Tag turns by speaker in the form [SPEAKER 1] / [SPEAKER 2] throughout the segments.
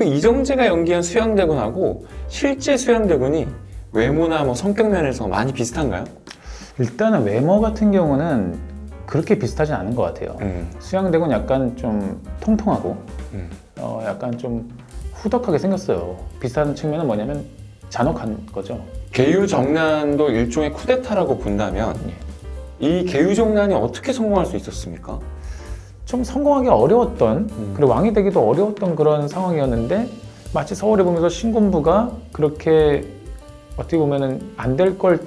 [SPEAKER 1] 그 이정재가 연기한 수양대군하고 실제 수양대군이 외모나 뭐 성격 면에서 많이 비슷한가요?
[SPEAKER 2] 일단은 외모 같은 경우는 그렇게 비슷하진 않은 것 같아요. 수양대군 약간 좀 통통하고 약간 좀 후덕하게 생겼어요. 비슷한 측면은 뭐냐면 잔혹한 거죠.
[SPEAKER 1] 계유정난도 일종의 쿠데타라고 본다면 이 계유정난이 어떻게 성공할 수 있었습니까?
[SPEAKER 2] 좀 성공하기 어려웠던 그리고 왕이 되기도 어려웠던 그런 상황이었는데 마치 서울에 보면서 신군부가 그렇게 어떻게 보면은 안 될 걸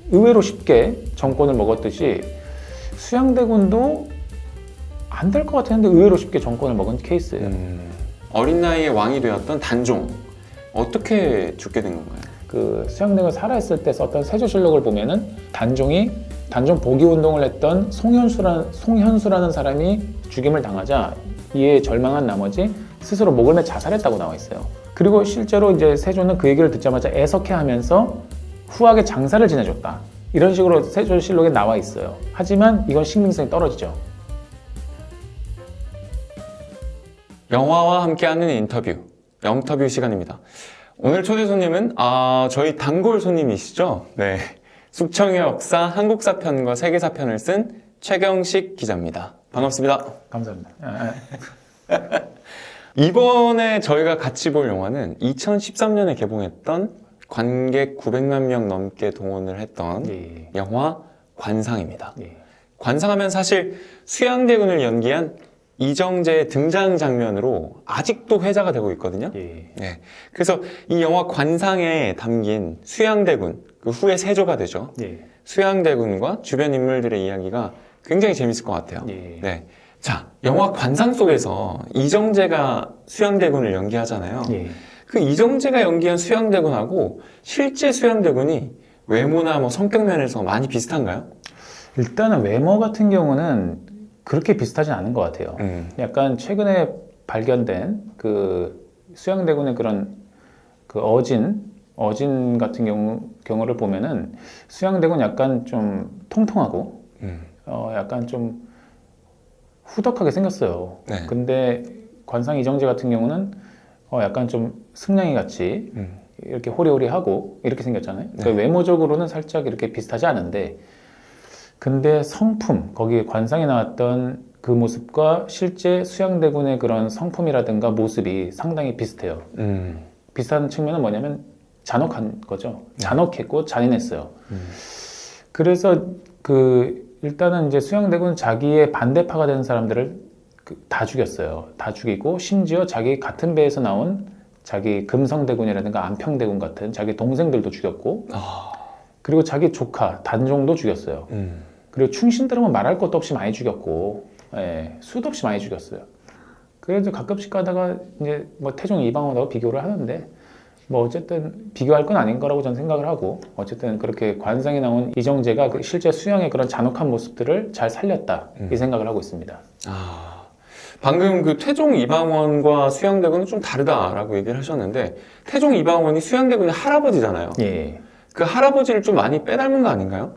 [SPEAKER 2] 의외로 쉽게 정권을 먹었듯이 수양대군도 안 될 것 같았는데 의외로 쉽게 정권을 먹은 케이스예요.
[SPEAKER 1] 어린 나이에 왕이 되었던 단종 어떻게 죽게 된 건가요?
[SPEAKER 2] 그 수양대군 살아있을 때 썼던 세조실록을 보면은 단종 복위 운동을 했던 송현수라는 사람이 죽임을 당하자 이에 절망한 나머지 스스로 목을 매 자살했다고 나와 있어요. 그리고 실제로 이제 세조는 그 얘기를 듣자마자 애석해하면서 후하게 장사를 지내줬다. 이런 식으로 세조실록에 나와 있어요. 하지만 이건 신빙성이 떨어지죠.
[SPEAKER 1] 영화와 함께하는 인터뷰, 영터뷰 시간입니다. 오늘 초대 손님은 저희 단골 손님이시죠? 네, 숙청의 역사 한국사 편과 세계사 편을 쓴 최경식 기자입니다. 반갑습니다.
[SPEAKER 2] 감사합니다.
[SPEAKER 1] 이번에 저희가 같이 볼 영화는 2013년에 개봉했던 관객 900만 명 넘게 동원을 했던 영화 관상입니다. 관상하면 사실 수양대군을 연기한 이정재의 등장 장면으로 아직도 회자가 되고 있거든요. 네. 그래서 이 영화 관상에 담긴 수양대군, 그 후에 세조가 되죠. 수양대군과 주변 인물들의 이야기가 굉장히 재밌을 것 같아요. 네. 자, 영화 관상 속에서 이정재가 수양대군을 연기하잖아요. 그 이정재가 연기한 수양대군하고 실제 수양대군이 외모나 뭐 성격 면에서 많이 비슷한가요?
[SPEAKER 2] 일단은 외모 같은 경우는 그렇게 비슷하진 않은 것 같아요. 약간 최근에 발견된 그 수양대군의 그런 그 어진 같은 경우를 보면은 수양대군 약간 좀 통통하고 약간 좀 후덕하게 생겼어요. 근데 관상 이정재 같은 경우는 약간 좀 승냥이 같이 이렇게 호리호리하고 이렇게 생겼잖아요. 그러니까 외모적으로는 살짝 이렇게 비슷하지 않은데 근데 성품, 거기 관상에 나왔던 그 모습과 실제 수양대군의 그런 성품이라든가 모습이 상당히 비슷해요. 비슷한 측면은 뭐냐면 잔혹한 거죠. 잔혹했고 잔인했어요. 그래서 일단은 이제 수양대군은 자기의 반대파가 된 사람들을 다 죽였어요. 다 죽이고 심지어 자기 같은 배에서 나온 자기 금성대군이라든가 안평대군 같은 자기 동생들도 죽였고 그리고 자기 조카 단종도 죽였어요. 그리고 충신들은 말할 것도 없이 많이 죽였고 수도 없이 많이 죽였어요. 그래서 가끔씩 가다가 이제 뭐 태종 이방원하고 비교를 하는데 뭐 어쨌든 비교할 건 아닌 거라고 저는 생각을 하고 어쨌든 그렇게 관상에 나온 이정재가 그 실제 수양의 그런 잔혹한 모습들을 잘 살렸다 이 생각을 하고 있습니다.
[SPEAKER 1] 방금 그 태종 이방원과 수양대군은 좀 다르다라고 얘기를 하셨는데 태종 이방원이 수양대군의 할아버지잖아요. 그 할아버지를 좀 많이 빼닮은 거 아닌가요?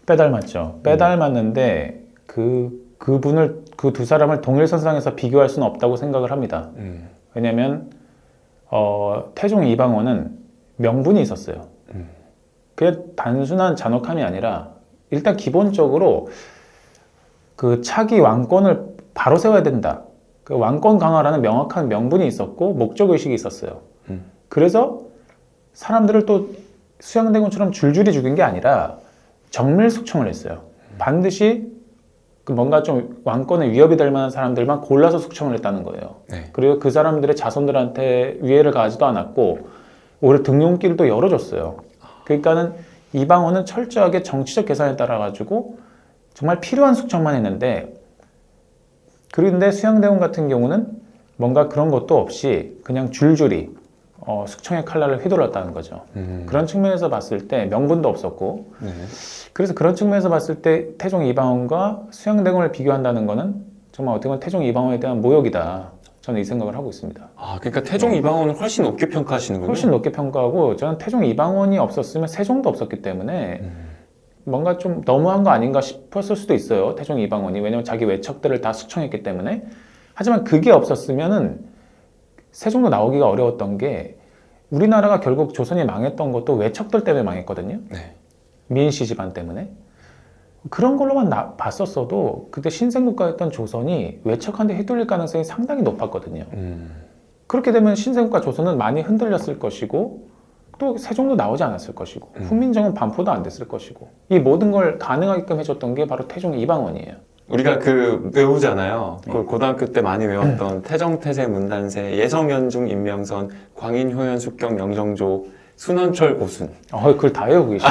[SPEAKER 2] 빼닮았죠. 빼닮았는데 그분을 그 두 사람을 동일선상에서 비교할 수는 없다고 생각을 합니다. 왜냐하면 태종 이방원은 명분이 있었어요. 그게 단순한 잔혹함이 아니라 일단 기본적으로 그 차기 왕권을 바로 세워야 된다. 그 왕권 강화라는 명확한 명분이 있었고 목적의식이 있었어요. 그래서 사람들을 또 수양대군처럼 줄줄이 죽인 게 아니라 정밀 숙청을 했어요. 반드시 그 뭔가 좀 왕권에 위협이 될 만한 사람들만 골라서 숙청을 했다는 거예요. 그리고 그 사람들의 자손들한테 위해를 가하지도 않았고 오히려 등용길도 열어줬어요. 그러니까는 이방원은 철저하게 정치적 계산에 따라 가지고 정말 필요한 숙청만 했는데 그런데 수양대군 같은 경우는 뭔가 그런 것도 없이 그냥 줄줄이 숙청의 칼날을 휘둘렀다는 거죠. 그런 측면에서 봤을 때 명분도 없었고 그래서 그런 측면에서 봤을 때 태종 이방원과 수양대군을 비교한다는 거는 정말 어떻게 보면 태종 이방원에 대한 모욕이다. 저는 이 생각을 하고 있습니다.
[SPEAKER 1] 그러니까 태종 이방원을 훨씬 높게 평가하시는군요.
[SPEAKER 2] 훨씬 높게 평가하고 저는 태종 이방원이 없었으면 세종도 없었기 때문에 뭔가 좀 너무한 거 아닌가 싶었을 수도 있어요. 태종 이방원이. 왜냐면 자기 외척들을 다 숙청했기 때문에. 하지만 그게 없었으면은 세종도 나오기가 어려웠던 게 우리나라가 결국 조선이 망했던 것도 외척들 때문에 망했거든요.
[SPEAKER 1] 네.
[SPEAKER 2] 민씨 집안 때문에. 그런 걸로만 봤었어도 그때 신생국가였던 조선이 외척한테 휘둘릴 가능성이 상당히 높았거든요. 그렇게 되면 신생국가 조선은 많이 흔들렸을 것이고 또 세종도 나오지 않았을 것이고 훈민정음 반포도 안 됐을 것이고 이 모든 걸 가능하게끔 해줬던 게 바로 태종 이방원이에요.
[SPEAKER 1] 우리가 그 외우잖아요. 그 고등학교 때 많이 외웠던 태정태세 문단세 예성연중 임명선 광인효연 숙경 영정조 순원철 고순.
[SPEAKER 2] 그걸 다 외우고 계시네.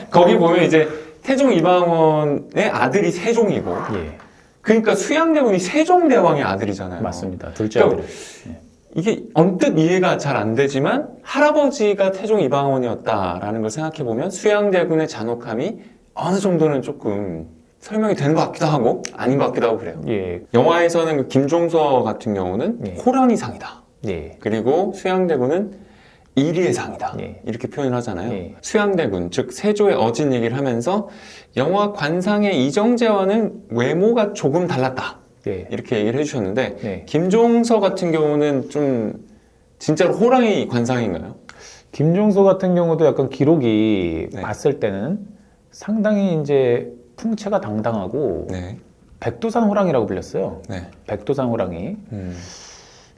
[SPEAKER 1] 거기 보면 이제 태종 이방원의 아들이 세종이고,
[SPEAKER 2] 예.
[SPEAKER 1] 그러니까 수양대군이 세종대왕의 아들이잖아요.
[SPEAKER 2] 맞습니다. 둘째
[SPEAKER 1] 그러니까
[SPEAKER 2] 아들. 예.
[SPEAKER 1] 이게 언뜻 이해가 잘 안 되지만 할아버지가 태종 이방원이었다라는 걸 생각해 보면 수양대군의 잔혹함이 어느 정도는 조금 설명이 되는 것 같기도 하고 아닌 것 같기도 하고 그래요.
[SPEAKER 2] 예.
[SPEAKER 1] 영화에서는 그 김종서 같은 경우는
[SPEAKER 2] 예.
[SPEAKER 1] 호랑이상이다.
[SPEAKER 2] 예.
[SPEAKER 1] 그리고 수양대군은 이리의 상이다.
[SPEAKER 2] 예.
[SPEAKER 1] 이렇게 표현을 하잖아요.
[SPEAKER 2] 예.
[SPEAKER 1] 수양대군, 즉 세조의 어진 얘기를 하면서 영화 관상의 이정재와는 외모가 조금 달랐다.
[SPEAKER 2] 예.
[SPEAKER 1] 이렇게 얘기를 해주셨는데
[SPEAKER 2] 예.
[SPEAKER 1] 김종서 같은 경우는 좀 진짜로 호랑이 관상인가요?
[SPEAKER 2] 김종서 같은 경우도 약간 기록이
[SPEAKER 1] 네.
[SPEAKER 2] 봤을 때는 상당히 이제 풍채가 당당하고
[SPEAKER 1] 네.
[SPEAKER 2] 백두산 호랑이라고 불렸어요.
[SPEAKER 1] 네.
[SPEAKER 2] 백두산 호랑이.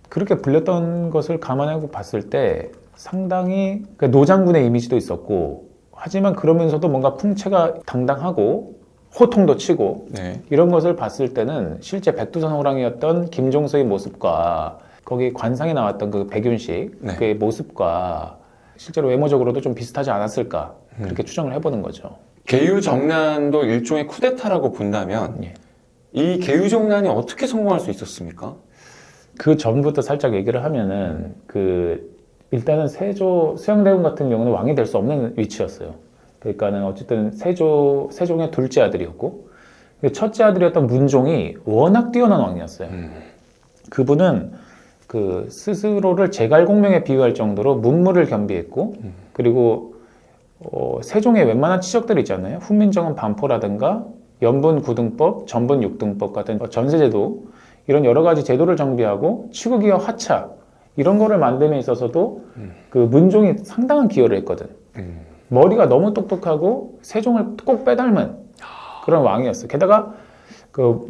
[SPEAKER 2] 그렇게 불렸던 것을 감안하고 봤을 때 상당히 노장군의 이미지도 있었고 하지만 그러면서도 뭔가 풍채가 당당하고 호통도 치고
[SPEAKER 1] 네.
[SPEAKER 2] 이런 것을 봤을 때는 실제 백두산 호랑이였던 김종서의 모습과 거기 관상에 나왔던 그 백윤식
[SPEAKER 1] 네.
[SPEAKER 2] 그의 모습과 실제로 외모적으로도 좀 비슷하지 않았을까 그렇게 추정을 해보는 거죠.
[SPEAKER 1] 개유정난도 일종의 쿠데타라고 본다면
[SPEAKER 2] 예.
[SPEAKER 1] 이 개유정난이 어떻게 성공할 수 있었습니까?
[SPEAKER 2] 그 전부터 살짝 얘기를 하면은 일단은 수양대군 같은 경우는 왕이 될 수 없는 위치였어요. 그러니까는 어쨌든 세종의 둘째 아들이었고 첫째 아들이었던 문종이 워낙 뛰어난 왕이었어요. 그분은 그 스스로를 제갈공명에 비유할 정도로 문무를 겸비했고 그리고 세종의 웬만한 치적들 있잖아요. 훈민정음 반포라든가 연분구등법, 전분육등법 같은 전세제도 이런 여러 가지 제도를 정비하고 치국이와 화차 이런 거를 만듦에 있어서도 그 문종이 상당한 기여를 했거든. 머리가 너무 똑똑하고 세종을 꼭 빼닮은 그런 왕이었어. 게다가 그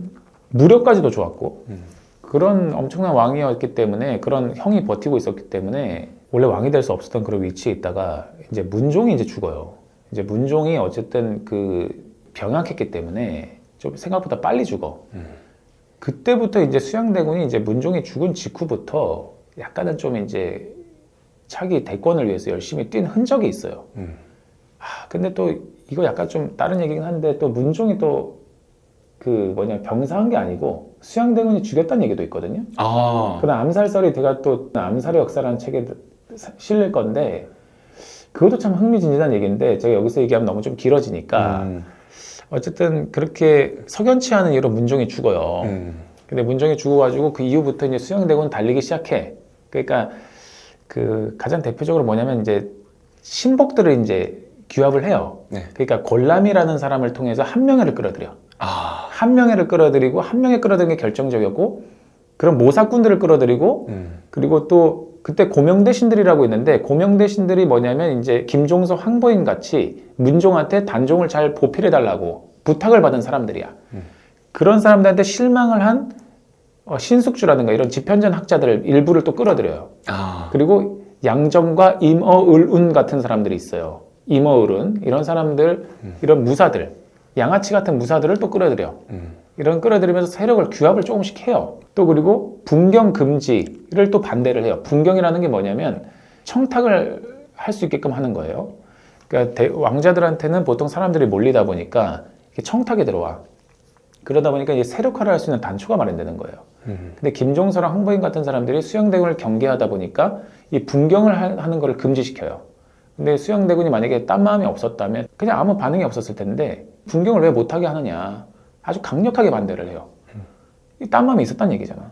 [SPEAKER 2] 무력까지도 좋았고 그런 엄청난 왕이었기 때문에 그런 형이 버티고 있었기 때문에 원래 왕이 될 수 없었던 그런 위치에 있다가 이제 문종이 이제 죽어요. 이제 문종이 어쨌든 그 병약했기 때문에 좀 생각보다 빨리 죽어. 그때부터 이제 수양대군이 이제 문종이 죽은 직후부터 약간은 좀 이제 자기 대권을 위해서 열심히 뛴 흔적이 있어요. 근데 또 이거 약간 좀 다른 얘기긴 한데 또 문종이 또 병사한 게 아니고 수양대군이 죽였다는 얘기도 있거든요. 그다음 암살설이 제가 또 암살의 역사라는 책에 실릴 건데 그것도 참 흥미진진한 얘기인데 제가 여기서 얘기하면 너무 좀 길어지니까 어쨌든 그렇게 석연치 않은 이유로 문종이 죽어요. 근데 문종이 죽어가지고 그 이후부터 이제 수양대군 달리기 시작해. 그러니까 그 가장 대표적으로 뭐냐면 이제 신복들을 이제 규합을 해요.
[SPEAKER 1] 네.
[SPEAKER 2] 그러니까 골람이라는 사람을 통해서 한명회를 끌어들여. 한명회를 끌어들이고 한명회 끌어들인 게 결정적이었고 그런 모사꾼들을 끌어들이고 그리고 또 그때 고명대신들이라고 있는데 고명대신들이 뭐냐면 이제 김종서 황보인 같이 문종한테 단종을 잘 보필해달라고 부탁을 받은 사람들이야. 그런 사람들한테 실망을 한 신숙주라든가 이런 집현전 학자들 일부를 또 끌어들여요. 그리고 양정과 임어을운 같은 사람들이 있어요. 임어을운 이런 사람들, 이런 무사들, 양아치 같은 무사들을 또 끌어들여. 이런 끌어들이면서 세력을 규합을 조금씩 해요. 또 그리고 분경 금지를 또 반대를 해요. 분경이라는 게 뭐냐면 청탁을 할 수 있게끔 하는 거예요. 그러니까 왕자들한테는 보통 사람들이 몰리다 보니까 청탁이 들어와. 그러다 보니까 이제 세력화를 할 수 있는 단초가 마련되는 거예요. 근데 김종서랑 황보인 같은 사람들이 수양대군을 경계하다 보니까 이 분경을 하는 걸 금지시켜요. 근데 수양대군이 만약에 딴 마음이 없었다면 그냥 아무 반응이 없었을 텐데 분경을 왜 못하게 하느냐. 아주 강력하게 반대를 해요. 이 딴 마음이 있었다는 얘기잖아.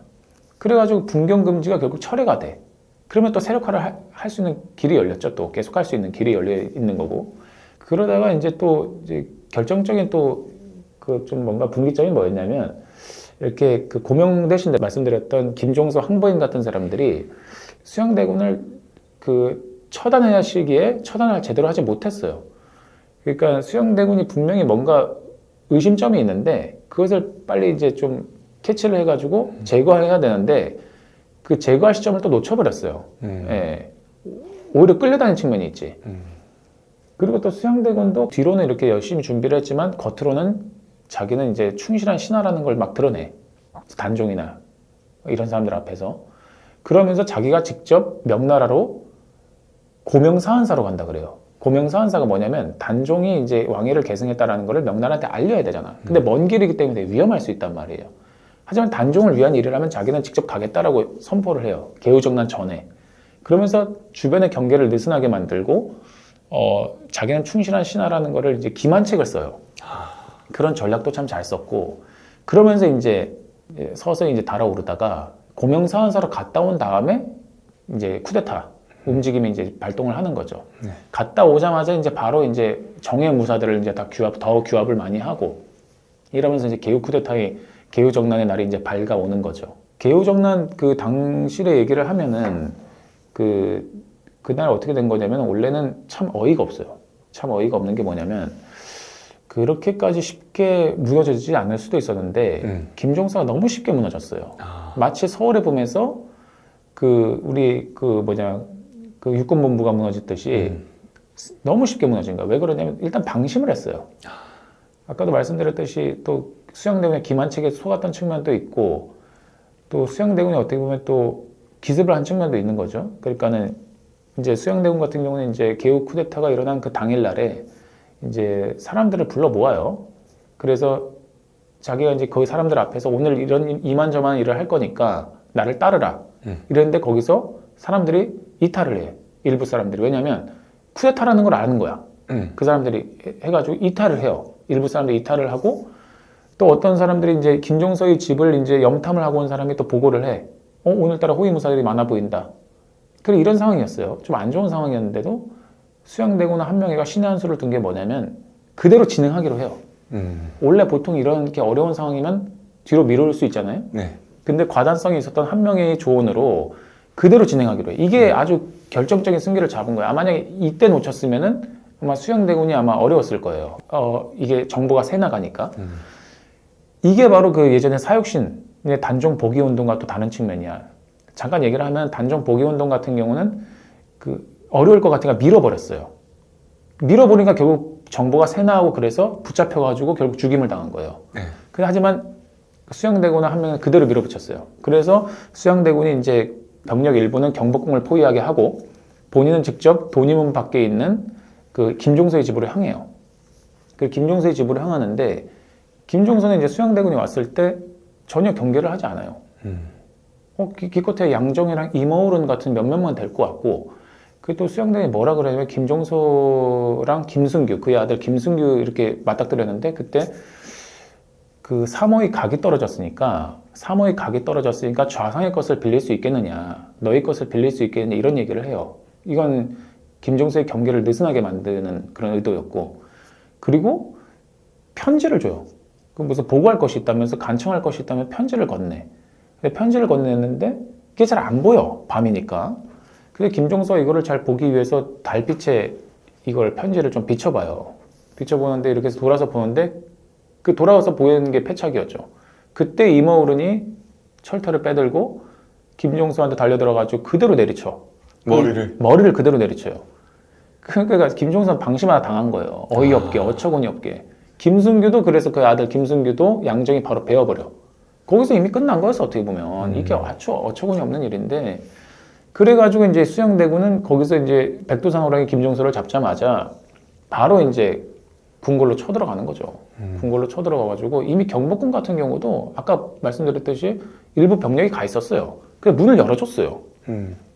[SPEAKER 2] 그래가지고 분경 금지가 결국 철회가 돼. 그러면 또 세력화를 할 수 있는 길이 열렸죠. 또 계속 할 수 있는 길이 열려 있는 거고. 그러다가 이제 또 이제 결정적인 또 그 좀 뭔가 분기점이 뭐였냐면 이렇게 그 고명 대신 말씀드렸던 김종서, 황보인 같은 사람들이 수양대군을 그 처단해야 시기에 처단을 제대로 하지 못했어요. 그러니까 수양대군이 분명히 뭔가 의심점이 있는데 그것을 빨리 이제 좀 캐치를 해가지고 제거해야 되는데 그 제거할 시점을 또 놓쳐버렸어요. 예. 오히려 끌려다니는 측면이 있지. 그리고 또 수양대군도 뒤로는 이렇게 열심히 준비를 했지만 겉으로는 자기는 이제 충실한 신하라는 걸 막 드러내. 단종이나 이런 사람들 앞에서. 그러면서 자기가 직접 명나라로 고명사한사로 간다 그래요. 고명사한사가 뭐냐면 단종이 이제 왕위를 계승했다라는 걸 명나라한테 알려야 되잖아. 근데 먼 길이기 때문에 위험할 수 있단 말이에요. 하지만 단종을 위한 일을 하면 자기는 직접 가겠다라고 선포를 해요. 개우정난 전에. 그러면서 주변의 경계를 느슨하게 만들고 자기는 충실한 신하라는 거를 이제 기만책을 써요. 그런 전략도 참 잘 썼고 그러면서 이제 서서히 이제 달아오르다가 고명사한사로 갔다 온 다음에 이제 쿠데타 움직임이 이제 발동을 하는 거죠. 네. 갔다 오자마자 이제 바로 이제 정예 무사들을 이제 다 더 규합을 많이 하고 이러면서 이제 개우 쿠데타의 개우정난의 날이 이제 밝아오는 거죠. 개우정난 그 당시의 얘기를 하면은 그날 어떻게 된 거냐면 원래는 참 어이가 없어요. 참 어이가 없는 게 뭐냐면 그렇게까지 쉽게 무너지지 않을 수도 있었는데 김종서가 너무 쉽게 무너졌어요. 마치 서울의 봄에서 우리 육군본부가 무너졌듯이 너무 쉽게 무너진 거야. 왜 그러냐면 일단 방심을 했어요. 아까도 말씀드렸듯이 또 수양대군의 기만책에 속았던 측면도 있고 또 수양대군이 어떻게 보면 또 기습을 한 측면도 있는 거죠. 그러니까는 이제 수양대군 같은 경우는 이제 개우 쿠데타가 일어난 그 당일날에 이제 사람들을 불러 모아요. 그래서 자기가 이제 그 사람들 앞에서 오늘 이만저만 일을 할 거니까 나를 따르라. 이랬는데 거기서 사람들이 이탈을 해. 일부 사람들이. 왜냐면 쿠데타라는 걸 아는 거야. 그 사람들이 해가지고 이탈을 해요. 일부 사람들이 이탈을 하고 또 어떤 사람들이 이제 김종서의 집을 이제 염탐을 하고 온 사람이 또 보고를 해. 오늘따라 호위무사들이 많아 보인다. 그래 이런 상황이었어요. 좀 안 좋은 상황이었는데도 수양대군 한 명이가 신의 한 수를 둔 게 뭐냐면 그대로 진행하기로 해요. 원래 보통 이렇게 어려운 상황이면 뒤로 미룰 수 있잖아요. 네. 근데 과단성이 있었던 한 명의 조언으로 그대로 진행하기로 해. 이게 아주 결정적인 승기를 잡은 거야. 만약에 이때 놓쳤으면은 아마 수양대군이 아마 어려웠을 거예요. 이게 정보가 새 나가니까. 이게 바로 그 예전에 사육신의 단종 복위 운동과 또 다른 측면이야. 잠깐 얘기를 하면 단종 복위 운동 같은 경우는 어려울 것 같으니까 밀어버렸어요. 밀어버리니까 결국 정보가 새 나오고 그래서 붙잡혀가지고 결국 죽임을 당한 거예요. 네. 하지만 수양대군은 한 명은 그대로 밀어붙였어요. 그래서 수양대군이 이제 병력 일부는 경복궁을 포위하게 하고 본인은 직접 도니문 밖에 있는 그 김종서의 집으로 향해요. 그 김종서의 집으로 향하는데 김종서는 이제 수양대군이 왔을 때 전혀 경계를 하지 않아요. 기껏해 양정이랑 이머울은 같은 몇몇만 데리고 왔고 또 수양대군이 뭐라 그러냐면 김종서랑 김승규 그의 아들 김승규 이렇게 맞닥뜨렸는데 그때 그 사모의 각이 떨어졌으니까 좌상의 것을 빌릴 수 있겠느냐 너희 것을 빌릴 수 있겠느냐 이런 얘기를 해요. 이건 김종서의 경계를 느슨하게 만드는 그런 의도였고 그리고 편지를 줘요. 무슨 보고할 것이 있다면서 간청할 것이 있다면 편지를 건네. 편지를 건네는데 그게 잘 안 보여 밤이니까. 그래서 김종서가 이거를 잘 보기 위해서 달빛에 이걸 편지를 좀 비춰봐요. 비춰보는데 이렇게 해서 돌아서 보는데 돌아와서 보이는 게 패착이었죠. 그때 이머우른이 철퇴를 빼들고 김종서한테 달려들어가지고 그대로 내리쳐. 머리를 그대로 내리쳐요. 그러니까 김종서는 방심하다 당한 거예요. 어이없게 어처구니 없게. 김승규도 그래서 그 아들 김승규도 양정이 바로 베어버려. 거기서 이미 끝난 거였어 어떻게 보면. 이게 어처구니 없는 일인데 그래가지고 이제 수양대군은 거기서 이제 백두산호랑이 김종서를 잡자마자 바로 이제 궁궐로 쳐들어가는 거죠. 궁궐로 쳐들어가가지고 이미 경복궁 같은 경우도 아까 말씀드렸듯이 일부 병력이 가 있었어요. 그래서 문을 열어줬어요.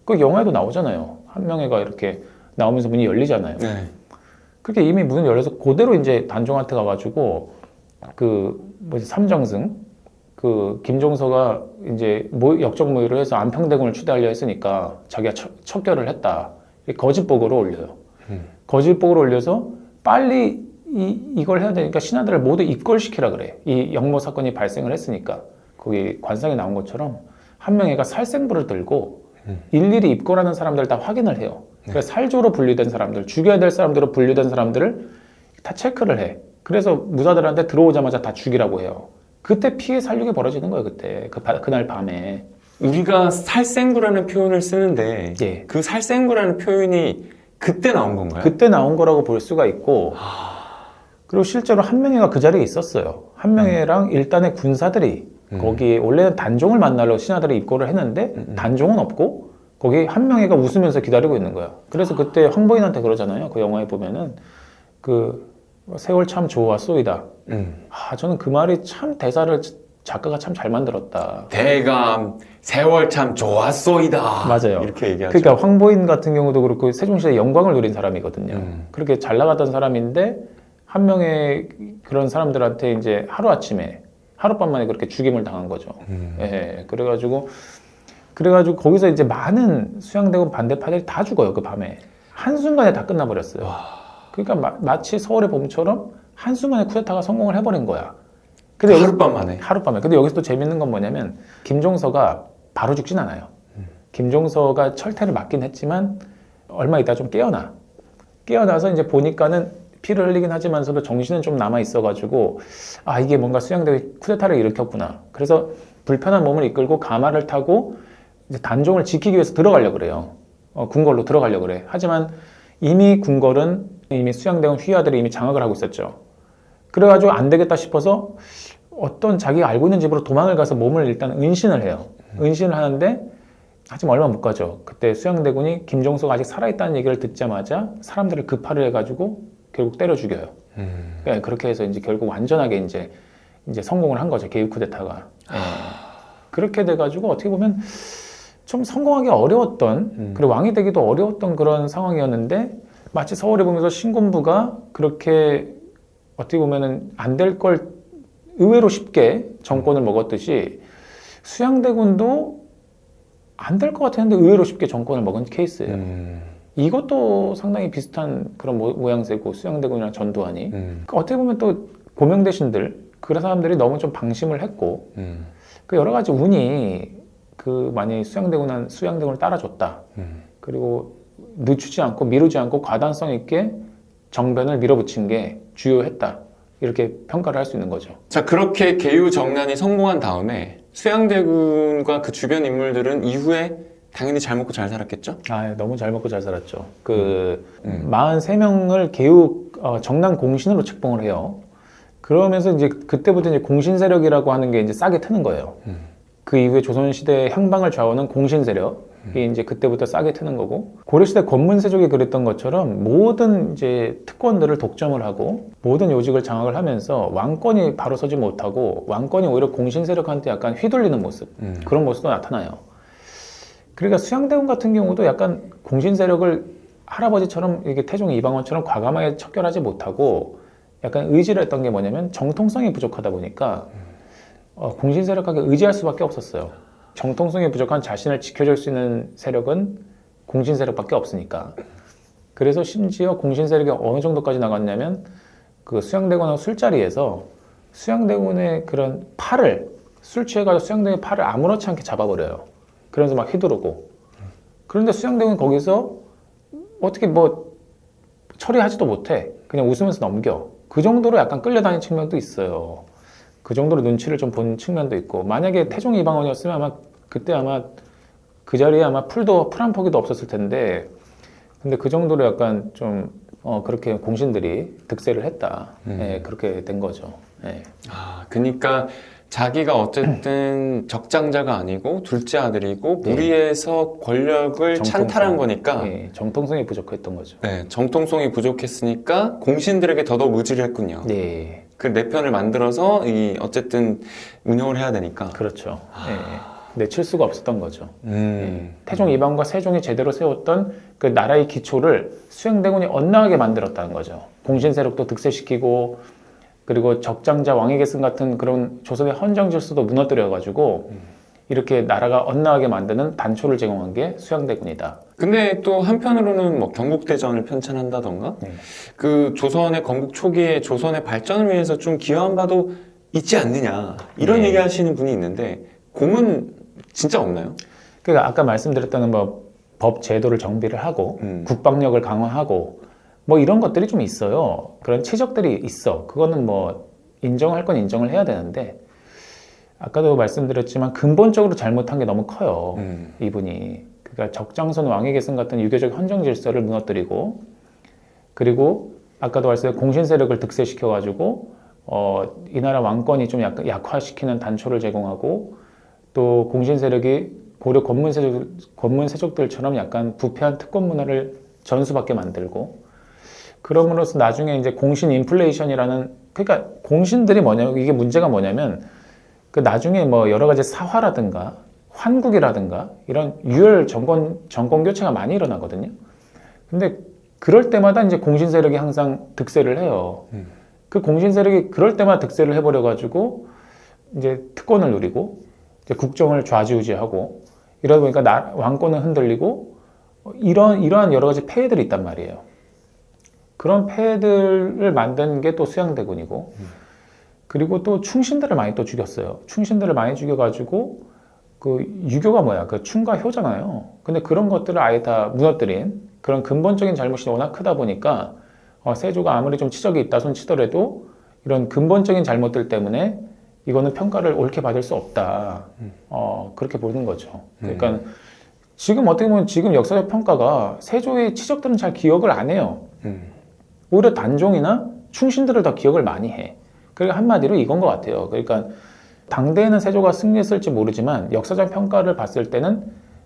[SPEAKER 2] 그 영화에도 나오잖아요. 한 명애가 이렇게 나오면서 문이 열리잖아요. 네. 그렇게 이미 문을 열어서 그대로 이제 단종한테 가가지고 삼정승 김종서가 이제 역적모의로 해서 안평대군을 추대하려 했으니까 자기가 척결을 했다. 거짓 보고를 올려요. 거짓 보고를 올려서 빨리 이걸 해야 되니까 신하들을 모두 입궐시키라 그래. 이 역모 사건이 발생을 했으니까. 거기 관상에 나온 것처럼 한 명이가 살생부를 들고 일일이 입고라는 사람들 다 확인을 해요. 그래서 살조로 분류된 사람들, 죽여야 될 사람들로 분류된 사람들을 다 체크를 해. 그래서 무사들한테 들어오자마자 다 죽이라고 해요. 그때 피해 살육이 벌어지는 거예요. 그때 그날 밤에.
[SPEAKER 1] 우리가 살생부라는 표현을 쓰는데
[SPEAKER 2] 예.
[SPEAKER 1] 그 살생부라는 표현이 그때 나온 건가요?
[SPEAKER 2] 그때 나온 거라고 볼 수가 있고 그리고 실제로 한명회가 그 자리에 있었어요. 한명회랑 일단의 군사들이 거기 원래는 단종을 만나러 신하들이 입고를 했는데 단종은 없고 거기 한명회가 웃으면서 기다리고 있는 거야. 그래서 그때 황보인한테 그러잖아요. 그 영화에 보면은 그 세월 참 좋았소이다. 저는 그 말이 참 대사를 작가가 참 잘 만들었다.
[SPEAKER 1] 대감 세월 참 좋았소이다.
[SPEAKER 2] 맞아요.
[SPEAKER 1] 이렇게 얘기하죠.
[SPEAKER 2] 그러니까 황보인 같은 경우도 그렇고 세종시대 영광을 누린 사람이거든요. 그렇게 잘 나가던 사람인데 한 명의 그런 사람들한테 이제 하루아침에 하룻밤 만에 그렇게 죽임을 당한 거죠. 예, 그래가지고 거기서 이제 많은 수양대군 반대파들이 다 죽어요. 그 밤에 한순간에 다 끝나버렸어요. 그러니까 마치 서울의 봄처럼 한순간에 쿠데타가 성공을 해버린 거야. 근데
[SPEAKER 1] 하룻밤 만에.
[SPEAKER 2] 하룻밤에. 근데 여기서 또 재밌는 건 뭐냐면 김종서가 바로 죽진 않아요. 김종서가 철퇴를 맞긴 했지만 얼마 있다 좀 깨어나서 이제 보니까는 피를 흘리긴 하지만서도 정신은 좀 남아 있어가지고 이게 뭔가 수양대군이 쿠데타를 일으켰구나. 그래서 불편한 몸을 이끌고 가마를 타고 이제 단종을 지키기 위해서 들어가려고 그래요. 궁궐로 들어가려고 그래. 하지만 이미 궁궐은 이미 수양대군 휘하들이 이미 장악을 하고 있었죠. 그래가지고 안 되겠다 싶어서 어떤 자기가 알고 있는 집으로 도망을 가서 몸을 일단 은신을 해요. 은신을 하는데 하지만 얼마 못 가죠. 그때 수양대군이 김종서가 아직 살아있다는 얘기를 듣자마자 사람들을 급파를 해가지고 결국 때려 죽여요. 네, 그렇게 해서 이제 결국 완전하게 이제 성공을 한 거죠. 개입 쿠데타가. 그렇게 돼가지고 어떻게 보면 좀 성공하기 어려웠던 그리고 왕이 되기도 어려웠던 그런 상황이었는데 마치 서울에 보면서 신군부가 그렇게 어떻게 보면은 안 될 걸 의외로 쉽게 정권을 먹었듯이 수양대군도 안 될 것 같았는데 의외로 쉽게 정권을 먹은 케이스예요. 이것도 상당히 비슷한 그런 모양새고 수양대군이랑 전두환이 그러니까 어떻게 보면 또 고명대신들 그런 사람들이 너무 좀 방심을 했고 그 여러 가지 운이 그 만약에 수양대군을 따라줬다. 그리고 늦추지 않고 미루지 않고 과단성 있게 정변을 밀어붙인 게 주요했다. 이렇게 평가를 할 수 있는 거죠.
[SPEAKER 1] 자, 그렇게 개유정난이 성공한 다음에 수양대군과 그 주변 인물들은 이후에 당연히 잘 먹고 잘 살았겠죠?
[SPEAKER 2] 너무 잘 먹고 잘 살았죠. 43명을 개유 정난 공신으로 책봉을 해요. 그러면서 이제 그때부터 이제 공신 세력이라고 하는 게 이제 싸게 트는 거예요. 그 이후에 조선시대 향방을 좌우하는 공신 세력이 이제 그때부터 싸게 트는 거고, 고려시대 권문세족이 그랬던 것처럼 모든 이제 특권들을 독점을 하고 모든 요직을 장악을 하면서 왕권이 바로 서지 못하고 왕권이 오히려 공신 세력한테 약간 휘둘리는 모습, 그런 모습도 나타나요. 그러니까 수양대군 같은 경우도 약간 공신 세력을 할아버지처럼 이게 태종 이방원처럼 과감하게 척결하지 못하고 약간 의지를 했던 게 뭐냐면 정통성이 부족하다 보니까 공신 세력에게 의지할 수밖에 없었어요. 정통성이 부족한 자신을 지켜줄 수 있는 세력은 공신 세력밖에 없으니까. 그래서 심지어 공신 세력이 어느 정도까지 나갔냐면 그 수양대군하고 술자리에서 수양대군의 그런 팔을 술 취해가지고 수양대군의 팔을 아무렇지 않게 잡아버려요. 그러면서 막 휘두르고. 그런데 수양대군은 거기서 어떻게 뭐 처리하지도 못해. 그냥 웃으면서 넘겨. 그 정도로 약간 끌려다니는 측면도 있어요. 그 정도로 눈치를 좀 본 측면도 있고, 만약에 태종 이방원이었으면 아마 그때 아마 그 자리에 아마 풀 한 포기도 없었을 텐데, 근데 그 정도로 약간 좀 그렇게 공신들이 득세를 했다. 예, 그렇게 된 거죠. 예.
[SPEAKER 1] 그러니까 자기가 어쨌든 적장자가 아니고 둘째 아들이고 무리해서 권력을 찬탈한 거니까
[SPEAKER 2] 정통성이 부족했던 거죠.
[SPEAKER 1] 네, 정통성이 부족했으니까 공신들에게 더더욱 의지를 했군요.
[SPEAKER 2] 네.
[SPEAKER 1] 그 내 편을 만들어서 어쨌든 운영을 해야 되니까.
[SPEAKER 2] 그렇죠. 내칠 수가 없었던 거죠. 태종 이방원과 세종이 제대로 세웠던 그 나라의 기초를 수양대군이 엇나가게 만들었다는 거죠. 공신 세력도 득세시키고, 그리고 적장자 왕위계승 같은 그런 조선의 헌정 질서도 무너뜨려가지고 이렇게 나라가 엇나가게 만드는 단초를 제공한 게 수양대군이다.
[SPEAKER 1] 근데 또 한편으로는 뭐 경국대전을 편찬한다던가 그 조선의 건국 초기에 조선의 발전을 위해서 좀 기여한 바도 있지 않느냐 이런
[SPEAKER 2] 네.
[SPEAKER 1] 얘기하시는 분이 있는데 공은 진짜 없나요?
[SPEAKER 2] 그러니까 아까 말씀드렸던 뭐 법 제도를 정비를 하고 국방력을 강화하고 뭐 이런 것들이 좀 있어요. 그런 치적들이 있어. 그거는 뭐 인정할 건 인정을 해야 되는데 아까도 말씀드렸지만 근본적으로 잘못한 게 너무 커요. 이분이. 그러니까 적장선 왕위 계승 같은 유교적 헌정 질서를 무너뜨리고 그리고 아까도 말씀드린 공신 세력을 득세시켜가지고 이 나라 왕권이 좀 약간 약화시키는 단초를 제공하고 또 공신 세력이 고려 권문 세족들처럼 약간 부패한 특권 문화를 전수받게 만들고 그럼으로써 나중에 이제 공신 인플레이션이라는 그러니까 공신들이 이게 문제가 뭐냐면 그 나중에 뭐 여러 가지 사화라든가 환국이라든가 이런 유혈 정권 교체가 많이 일어나거든요. 근데 그럴 때마다 이제 공신 세력이 항상 득세를 해요. 그 공신 세력이 그럴 때마다 득세를 해버려 가지고 이제 특권을 누리고 이제 국정을 좌지우지하고 이러다 보니까 왕권은 흔들리고 이러한 여러 가지 폐해들이 있단 말이에요. 그런 폐해들을 만든 게 또 수양대군이고 그리고 또 충신들을 많이 또 죽였어요. 충신들을 많이 죽여가지고 그 유교가 뭐야? 그 충과 효잖아요. 근데 그런 것들을 아예 다 무너뜨린 그런 근본적인 잘못이 워낙 크다 보니까 세조가 아무리 좀 치적이 있다 손 치더라도 이런 근본적인 잘못들 때문에 이거는 평가를 옳게 받을 수 없다. 그렇게 보는 거죠. 그러니까 지금 어떻게 보면 지금 역사적 평가가 세조의 치적들은 잘 기억을 안 해요. 오히려 단종이나 충신들을 더 기억을 많이 해. 그러니까 한마디로 이건 것 같아요. 그러니까 당대에는 세조가 승리했을지 모르지만 역사적 평가를 봤을 때는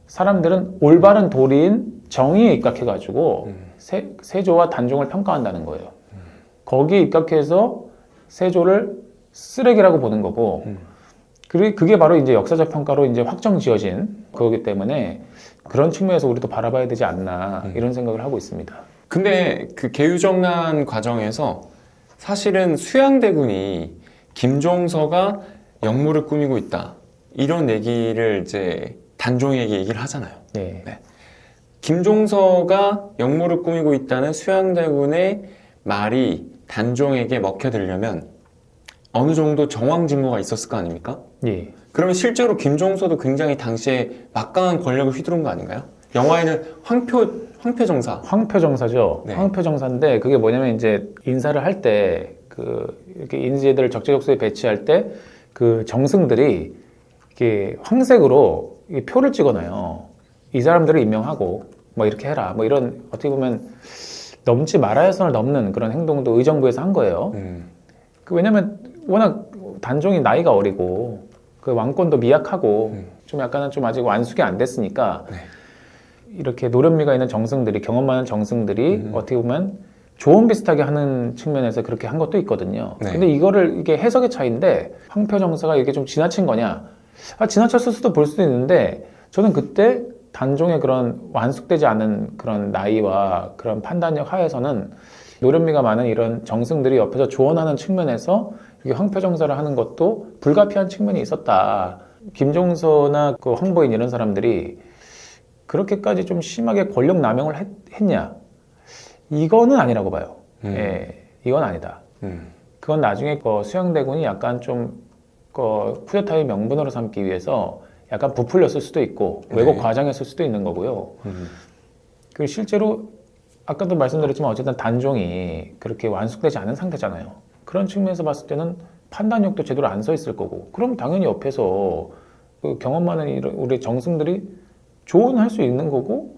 [SPEAKER 2] 사람들은 올바른 도리인 정의에 입각해가지고 세조와 단종을 평가한다는 거예요. 거기에 입각해서 세조를 쓰레기라고 보는 거고, 그리고 그게 바로 이제 역사적 평가로 이제 확정 지어진 거기 때문에 그런 측면에서 우리도 바라봐야 되지 않나 이런 생각을 하고 있습니다.
[SPEAKER 1] 근데 그 개유정난 과정에서 사실은 수양대군이 김종서가 역무를 꾸미고 있다 이런 얘기를 이제 단종에게 얘기를 하잖아요.
[SPEAKER 2] 네.
[SPEAKER 1] 네. 김종서가 역무를 꾸미고 있다는 수양대군의 말이 단종에게 먹혀들려면 어느 정도 정황증거가 있었을 거 아닙니까?
[SPEAKER 2] 예.
[SPEAKER 1] 그러면 실제로 김종서도 굉장히 당시에 막강한 권력을 휘두른 거 아닌가요? 영화에는 황표정사.
[SPEAKER 2] 황표정사죠.
[SPEAKER 1] 네.
[SPEAKER 2] 황표정사인데 그게 뭐냐면 이제 인사를 할 때 이렇게 인재들을 적재적소에 배치할 때 그 정승들이 이렇게 황색으로 표를 찍어놔요. 이 사람들을 임명하고 뭐 이렇게 해라. 뭐 이런 어떻게 보면 넘지 말아야 할 선을 넘는 그런 행동도 의정부에서 한 거예요. 왜냐면 워낙 단종이 나이가 어리고 그 왕권도 미약하고 좀 약간은 좀 아직 완숙이 안 됐으니까
[SPEAKER 1] 네.
[SPEAKER 2] 이렇게 노련미가 있는 정승들이 경험 많은 정승들이 어떻게 보면 조언 비슷하게 하는 측면에서 그렇게 한 것도 있거든요.
[SPEAKER 1] 네.
[SPEAKER 2] 근데 이게 해석의 차이인데 황표정사가 이게 좀 지나친 거냐? 지나쳤을 수도 볼 수도 있는데 저는 그때 단종의 그런 완숙되지 않은 그런 나이와 그런 판단력 하에서는 노련미가 많은 이런 정승들이 옆에서 조언하는 측면에서 이렇게 황표정사를 하는 것도 불가피한 측면이 있었다. 김종서나 그 황보인 이런 사람들이 그렇게까지 좀 심하게 권력 남용을 했냐? 이거는 아니라고 봐요. 예, 이건 아니다. 그건 나중에 수양대군이 약간 좀 쿠데타의 명분으로 삼기 위해서 약간 부풀렸을 수도 있고 왜곡 과장했을 수도 있는 거고요. 그리고 실제로 아까도 말씀드렸지만 어쨌든 단종이 그렇게 완숙되지 않은 상태잖아요. 그런 측면에서 봤을 때는 판단력도 제대로 안 서 있을 거고 그럼 당연히 옆에서 그 경험 많은 우리 정승들이 조언할 수 있는 거고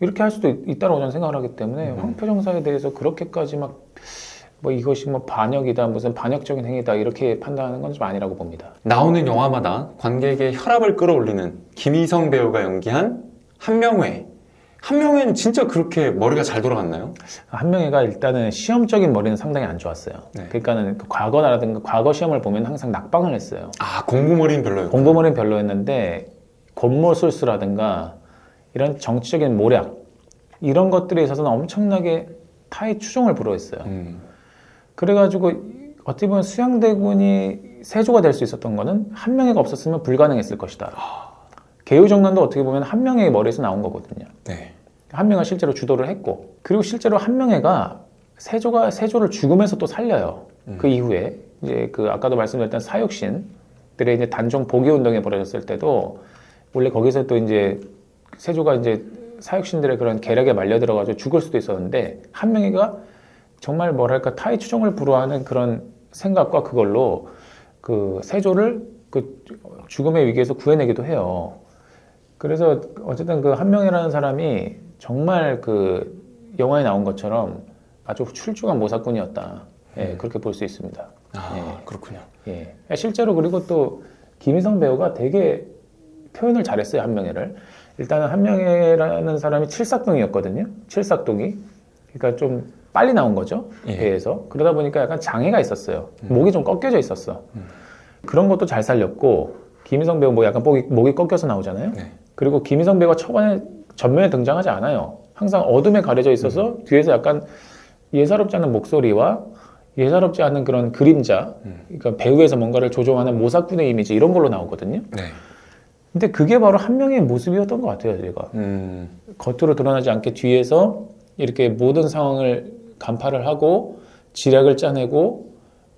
[SPEAKER 2] 이렇게 할 수도 있다고 저는 생각을 하기 때문에 황표정사에 대해서 그렇게까지 뭐 이것이 뭐 반역이다 무슨 반역적인 행위다 이렇게 판단하는 건 좀 아니라고 봅니다.
[SPEAKER 1] 나오는 영화마다 관객의 혈압을 끌어올리는 김희성 배우가 연기한 한명회. 한명회는 진짜 그렇게 머리가 잘 돌아갔나요?
[SPEAKER 2] 한명회가 일단은 시험적인 머리는 상당히 안 좋았어요.
[SPEAKER 1] 네.
[SPEAKER 2] 그러니까는 과거라든가 과거 시험을 보면 항상 낙방을 했어요.
[SPEAKER 1] 아, 공부머리는 별로였고.
[SPEAKER 2] 공부머리는 별로였는데 권모술수라든가 이런 정치적인 모략 이런 것들에 있어서는 엄청나게 타의 추종을 불허했어요. 그래가지고 어떻게 보면 수양대군이 세조가 될 수 있었던 거는 한명회가 없었으면 불가능했을 것이다. 개유정난도 어떻게 보면 한명회의 머리에서 나온 거거든요.
[SPEAKER 1] 네.
[SPEAKER 2] 한명회가 실제로 주도를 했고 그리고 실제로 한명회가 세조를 죽으면서 또 살려요. 그 이후에 이제 그 아까도 말씀드렸던 사육신들의 이제 단종 복위 운동이 벌어졌을 때도 원래 거기서 또 이제 세조가 이제 사육신들의 그런 계략에 말려 들어가지고 죽을 수도 있었는데 한명회가 정말 뭐랄까 타의 추종을 불허하는 그런 생각과 그걸로 그 세조를 그 죽음의 위기에서 구해내기도 해요. 그래서 어쨌든 그 한명회라는 사람이 정말 그 영화에 나온 것처럼 아주 출중한 모사꾼이었다. 예, 그렇게 볼 수 있습니다. 예.
[SPEAKER 1] 그렇군요.
[SPEAKER 2] 예. 실제로 그리고 또 김희성 배우가 되게 표현을 잘했어요, 한명회를. 일단은 한명회라는 사람이 칠삭동이었거든요. 칠삭동이. 그러니까 좀 빨리 나온 거죠.
[SPEAKER 1] 예.
[SPEAKER 2] 배에서. 그러다 보니까 약간 장애가 있었어요. 목이 좀 꺾여져 있었어. 그런 것도 잘 살렸고 김희성 배우 뭐 약간 목이 꺾여서 나오잖아요.
[SPEAKER 1] 네.
[SPEAKER 2] 그리고 김희성 배우가 초반에 전면에 등장하지 않아요. 항상 어둠에 가려져 있어서 뒤에서 약간 예사롭지 않은 목소리와 예사롭지 않은 그런 그림자, 그러니까 배우에서 뭔가를 조종하는 모사꾼의 이미지 이런 걸로 나오거든요.
[SPEAKER 1] 네.
[SPEAKER 2] 근데 그게 바로 한명의 모습이었던 것 같아요, 제가. 겉으로 드러나지 않게 뒤에서 이렇게 모든 상황을 간파를 하고 지략을 짜내고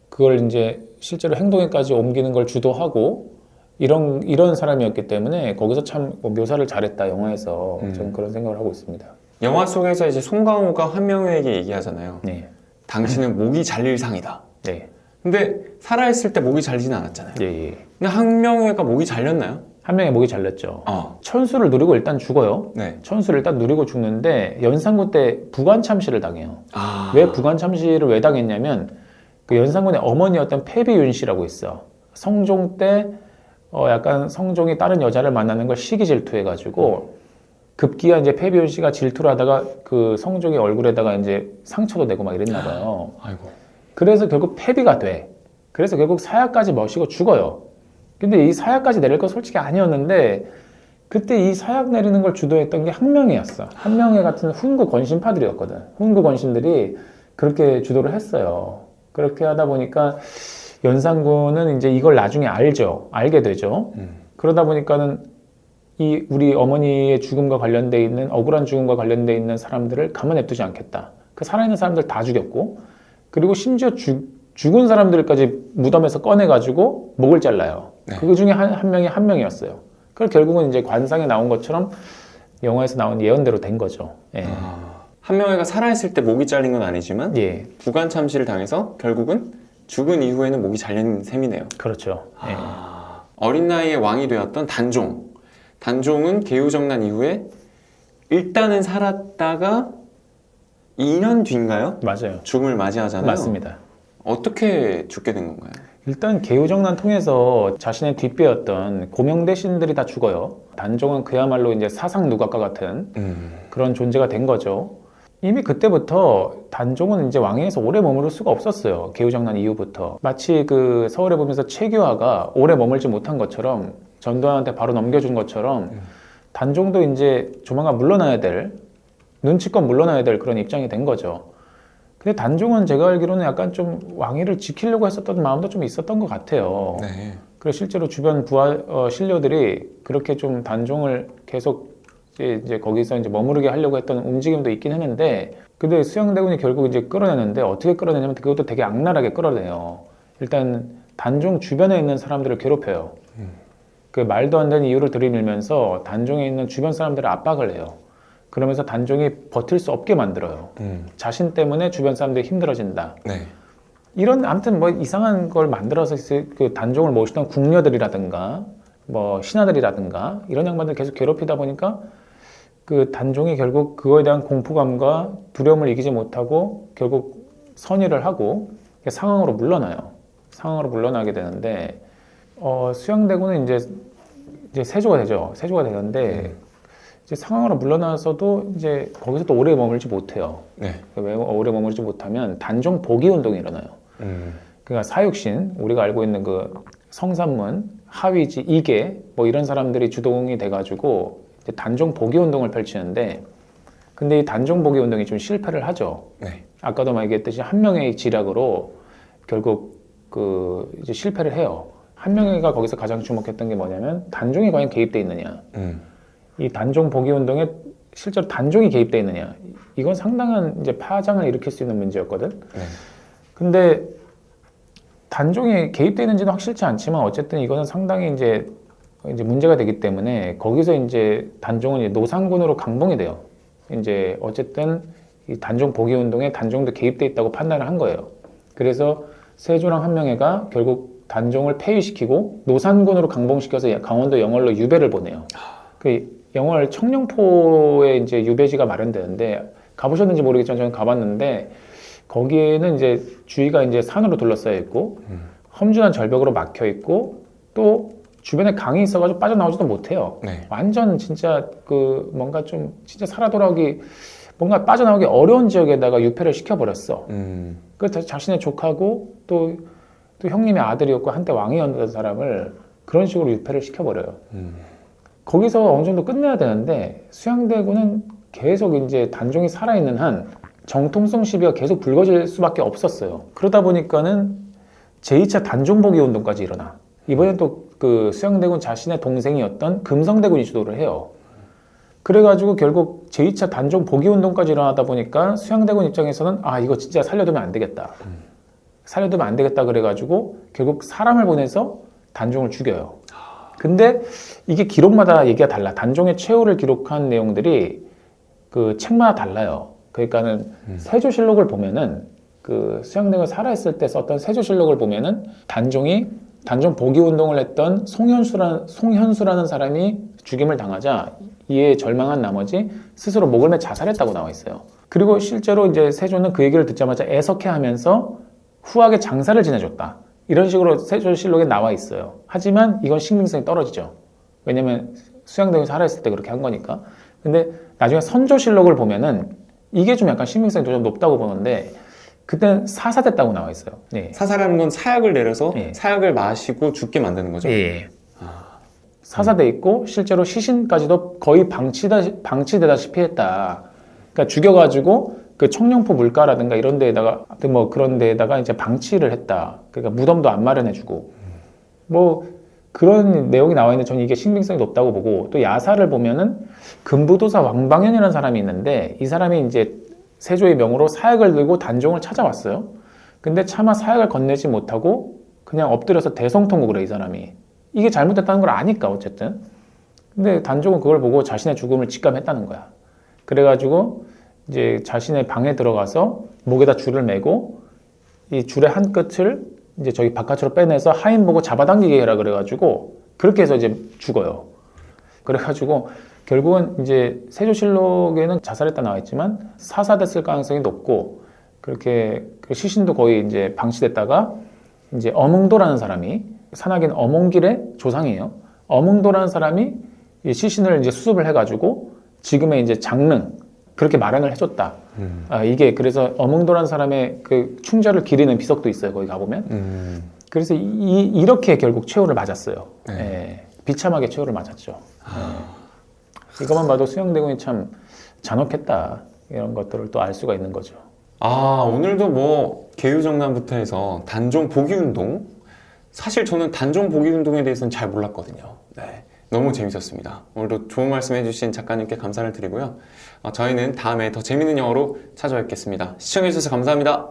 [SPEAKER 2] 그걸 이제 실제로 행동에까지 옮기는 걸 주도하고 이런 사람이었기 때문에 거기서 참 묘사를 잘했다, 영화에서. 저는 그런 생각을 하고 있습니다.
[SPEAKER 1] 영화 속에서 이제 송강호가 한명회에게 얘기하잖아요.
[SPEAKER 2] 네.
[SPEAKER 1] 당신은 목이 잘릴 상이다.
[SPEAKER 2] 네.
[SPEAKER 1] 근데 살아있을 때 목이 잘리지는 않았잖아요.
[SPEAKER 2] 예, 예.
[SPEAKER 1] 근데 한명회가 목이 잘렸나요?
[SPEAKER 2] 한명의 목이 잘렸죠.
[SPEAKER 1] 어.
[SPEAKER 2] 천수를 누리고 일단 죽어요.
[SPEAKER 1] 네.
[SPEAKER 2] 천수를 일단 누리고 죽는데 연산군 때 부관참시를 당해요.
[SPEAKER 1] 아.
[SPEAKER 2] 왜 부관참시를 왜 당했냐면 그 연산군의 어머니였던 패비윤 씨라고 있어. 성종 때 약간 성종이 다른 여자를 만나는 걸 시기 질투해가지고 급기야 이제 패비윤 씨가 질투를 하다가 그 성종의 얼굴에다가 이제 상처도 내고 막 이랬나 봐요.
[SPEAKER 1] 아이고.
[SPEAKER 2] 그래서 결국 패비가 돼. 그래서 결국 사약까지 머시고 죽어요. 근데 이 사약까지 내릴 건 솔직히 아니었는데 그때 이 사약 내리는 걸 주도했던 게 한명회였어. 한명회 같은 훈구 권신파들이었거든. 훈구 권신들이 그렇게 주도를 했어요. 그렇게 하다 보니까 연산군은 이제 이걸 나중에 알게 되죠. 그러다 보니까는 이 우리 어머니의 죽음과 관련돼 있는 억울한 죽음과 관련돼 있는 사람들을 가만 냅두지 않겠다. 그 살아있는 사람들 다 죽였고 그리고 심지어 죽은 사람들까지 무덤에서 꺼내가지고 목을 잘라요.
[SPEAKER 1] 네.
[SPEAKER 2] 그 중에 한 명이 한명이었어요. 그걸 결국은 이제 관상에 나온 것처럼 영화에서 나온 예언대로 된 거죠. 예.
[SPEAKER 1] 한명회가 살아있을 때 목이 잘린 건 아니지만
[SPEAKER 2] 예.
[SPEAKER 1] 부관참시를 당해서 결국은 죽은 이후에는 목이 잘린 셈이네요.
[SPEAKER 2] 그렇죠. 예.
[SPEAKER 1] 어린 나이에 왕이 되었던 단종. 단종은 개유정난 이후에 일단은 살았다가 2년 뒤인가요?
[SPEAKER 2] 맞아요.
[SPEAKER 1] 죽음을 맞이하잖아요.
[SPEAKER 2] 맞습니다.
[SPEAKER 1] 어떻게 죽게 된 건가요?
[SPEAKER 2] 일단 개유정난 통해서 자신의 뒷배였던 고명대 신들이 다 죽어요. 단종은 그야말로 이제 사상 누각과 같은 그런 존재가 된 거죠. 이미 그때부터 단종은 이제 왕위에서 오래 머무를 수가 없었어요. 개유정난 이후부터. 마치 그 서울에 보면서 최규하가 오래 머물지 못한 것처럼 전두환한테 바로 넘겨준 것처럼 단종도 이제 조만간 물러나야 될, 눈치껏 물러나야 될 그런 입장이 된 거죠. 근데 단종은 제가 알기로는 약간 좀 왕위를 지키려고 했었던 마음도 좀 있었던 것 같아요.
[SPEAKER 1] 네.
[SPEAKER 2] 그래서 실제로 주변 신료들이 그렇게 좀 단종을 계속 이제 거기서 이제 머무르게 하려고 했던 움직임도 있긴 했는데, 근데 수양대군이 결국 이제 끌어내는데 어떻게 끌어내냐면 그것도 되게 악랄하게 끌어내요. 일단 단종 주변에 있는 사람들을 괴롭혀요. 그 말도 안 되는 이유를 들이밀면서 단종에 있는 주변 사람들을 압박을 해요. 그러면서 단종이 버틸 수 없게 만들어요. 자신 때문에 주변 사람들이 힘들어진다.
[SPEAKER 1] 네.
[SPEAKER 2] 이런 아무튼 뭐 이상한 걸 만들어서 그 단종을 모시던 궁녀들이라든가 뭐 신하들이라든가 이런 양반들 계속 괴롭히다 보니까 그 단종이 결국 그거에 대한 공포감과 두려움을 이기지 못하고 결국 선의를 하고 상황으로 물러나요. 상황으로 물러나게 되는데 수양대군은 이제 세조가 되죠. 세조가 되는데 이제 상황으로 물러나서도 이제 거기서 또 오래 머물지 못해요.
[SPEAKER 1] 네.
[SPEAKER 2] 왜 오래 머물지 못하면 단종 복위 운동이 일어나요. 그러니까 사육신, 우리가 알고 있는 그 성산문, 하위지, 이계 뭐 이런 사람들이 주동이 돼가지고 이제 단종 복위 운동을 펼치는데, 근데 이 단종 복위 운동이 좀 실패를 하죠.
[SPEAKER 1] 네.
[SPEAKER 2] 아까도 얘기했듯이 한명회의 지략으로 결국 그 이제 실패를 해요. 한명회가 거기서 가장 주목했던 게 뭐냐면 단종이 과연 개입돼 있느냐. 이 단종 복위 운동에 실제로 단종이 개입돼 있느냐. 이건 상당한 이제 파장을 일으킬 수 있는 문제였거든.
[SPEAKER 1] 네.
[SPEAKER 2] 근데 단종이 개입되어 있는지는 확실치 않지만 어쨌든 이거는 상당히 이제 문제가 되기 때문에 거기서 이제 단종은 이제 노상군으로 강봉이 돼요. 이제 어쨌든 이 단종 복위 운동에 단종도 개입돼 있다고 판단을 한 거예요. 그래서 세조랑 한명회가 결국 단종을 폐위시키고 노산군으로 강봉시켜서 강원도 영월로 유배를 보내요. 그 영월 청룡포에 이제 유배지가 마련되는데 가보셨는지 모르겠지만 저는 가봤는데 거기에는 이제 주위가 이제 산으로 둘러싸여 있고 험준한 절벽으로 막혀 있고 또 주변에 강이 있어가지고 빠져나오지도 못해요.
[SPEAKER 1] 네.
[SPEAKER 2] 완전 진짜 그 뭔가 좀 진짜 살아 돌아오기 뭔가 빠져나오기 어려운 지역에다가 유폐를 시켜버렸어. 그 자신의 족하고 또 형님의 아들이었고 한때 왕이었던 사람을 그런 식으로 유폐를 시켜버려요. 거기서 어느 정도 끝내야 되는데 수양대군은 계속 이제 단종이 살아있는 한 정통성 시비가 계속 불거질 수밖에 없었어요. 그러다 보니까는 제2차 단종복위 운동까지 일어나. 이번엔 또 그 수양대군 자신의 동생이었던 금성대군이 주도를 해요. 그래가지고 결국 제2차 단종 복위 운동까지 일어나다 보니까 수양대군 입장에서는 아 이거 진짜 살려두면 안 되겠다. 살려두면 안 되겠다 그래가지고 결국 사람을 보내서 단종을 죽여요. 근데 이게 기록마다 얘기가 달라. 단종의 최후를 기록한 내용들이 그 책마다 달라요. 그러니까는 세조실록을 보면은 그 수양대군이 살아있을 때 썼던 세조실록을 보면은 단종이 단종 복위 운동을 했던 송현수라는 사람이 죽임을 당하자 이에 절망한 나머지 스스로 목을 매 자살했다고 나와 있어요. 그리고 실제로 이제 세조는 그 얘기를 듣자마자 애석해하면서 후하게 장사를 지내줬다. 이런 식으로 세조실록에 나와 있어요. 하지만 이건 신빙성이 떨어지죠. 왜냐면 수양대군이 살아있을 때 그렇게 한 거니까. 근데 나중에 선조실록을 보면은 이게 좀 약간 신빙성이 좀 높다고 보는데 그때는 사사됐다고 나와 있어요. 네.
[SPEAKER 1] 사사라는 건 사약을 내려서
[SPEAKER 2] 네.
[SPEAKER 1] 사약을 마시고 죽게 만드는 거죠?
[SPEAKER 2] 예. 사사돼 있고 실제로 시신까지도 거의 방치되다시피 했다. 그러니까 죽여가지고 그 청룡포 물가라든가 이런 데에다가 뭐 그런 데에다가 이제 방치를 했다. 그러니까 무덤도 안 마련해주고 뭐 그런 내용이 나와 있는데 저는 이게 신빙성이 높다고 보고 또 야사를 보면은 금부도사 왕방현이라는 사람이 있는데 이 사람이 이제 세조의 명으로 사약을 들고 단종을 찾아왔어요. 근데 차마 사약을 건네지 못하고 그냥 엎드려서 대성통곡을 해, 이 사람이. 이게 잘못됐다는 걸 아니까 어쨌든. 근데 단종은 그걸 보고 자신의 죽음을 직감했다는 거야. 그래가지고 이제 자신의 방에 들어가서 목에다 줄을 매고 이 줄의 한 끝을 이제 저기 바깥으로 빼내서 하인 보고 잡아당기게 해라 그래가지고 그렇게 해서 이제 죽어요. 그래가지고 결국은 이제 세조실록에는 자살했다 나와 있지만 사사됐을 가능성이 높고 그렇게 그 시신도 거의 이제 방치됐다가 이제 어몽도라는 사람이 산악인 어몽길의 조상이에요. 어몽도라는 사람이 이 시신을 이제 수습을 해가지고 지금의 이제 장릉 그렇게 마련을 해줬다. 이게 그래서 어몽도라는 사람의 그 충절을 기리는 비석도 있어요. 거기 가보면. 그래서 이렇게 결국 최후를 맞았어요.
[SPEAKER 1] 네.
[SPEAKER 2] 예, 비참하게 최후를 맞았죠. 예. 이것만 봐도 수양대군이 참 잔혹했다. 이런 것들을 또 알 수가 있는 거죠.
[SPEAKER 1] 오늘도 뭐 개유정난부터 해서 단종 복위운동 사실 저는 단종 복위운동에 대해서는 잘 몰랐거든요. 네, 너무 재밌었습니다. 오늘도 좋은 말씀 해주신 작가님께 감사를 드리고요. 저희는 다음에 더 재밌는 영화로 찾아뵙겠습니다. 시청해주셔서 감사합니다.